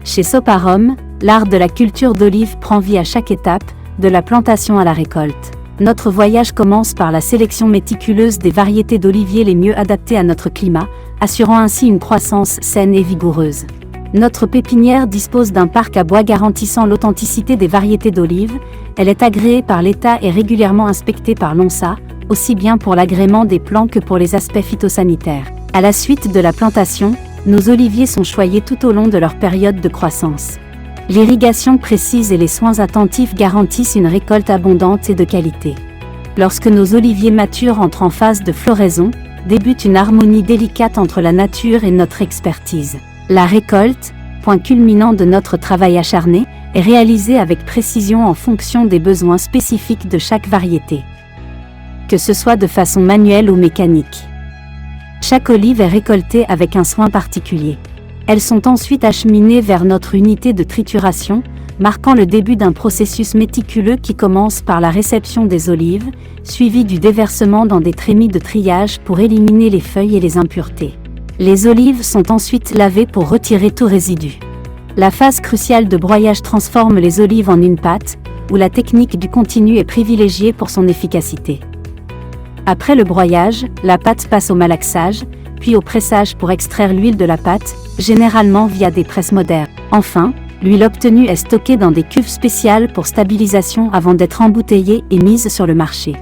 Chez Soparom, l'art de la culture d'olive prend vie à chaque étape, de la plantation à la récolte. Notre voyage commence par la sélection méticuleuse des variétés d'oliviers les mieux adaptées à notre climat, assurant ainsi une croissance saine et vigoureuse. Notre pépinière dispose d'un parc à bois garantissant l'authenticité des variétés d'olives. Elle est agréée par l'État et régulièrement inspectée par l'ONSA, aussi bien pour l'agrément des plants que pour les aspects phytosanitaires. À la suite de la plantation, nos oliviers sont choyés tout au long de leur période de croissance. L'irrigation précise et les soins attentifs garantissent une récolte abondante et de qualité. Lorsque nos oliviers matures entrent en phase de floraison, débute une harmonie délicate entre la nature et notre expertise. La récolte, point culminant de notre travail acharné, est réalisée avec précision en fonction des besoins spécifiques de chaque variété. Que ce soit de façon manuelle ou mécanique. Chaque olive est récoltée avec un soin particulier. Elles sont ensuite acheminées vers notre unité de trituration, marquant le début d'un processus méticuleux qui commence par la réception des olives, suivi du déversement dans des trémies de triage pour éliminer les feuilles et les impuretés. Les olives sont ensuite lavées pour retirer tout résidu. La phase cruciale de broyage transforme les olives en une pâte, où la technique du continu est privilégiée pour son efficacité. Après le broyage, la pâte passe au malaxage, puis au pressage pour extraire l'huile de la pâte, généralement via des presses modernes. Enfin, l'huile obtenue est stockée dans des cuves spéciales pour stabilisation avant d'être embouteillée et mise sur le marché.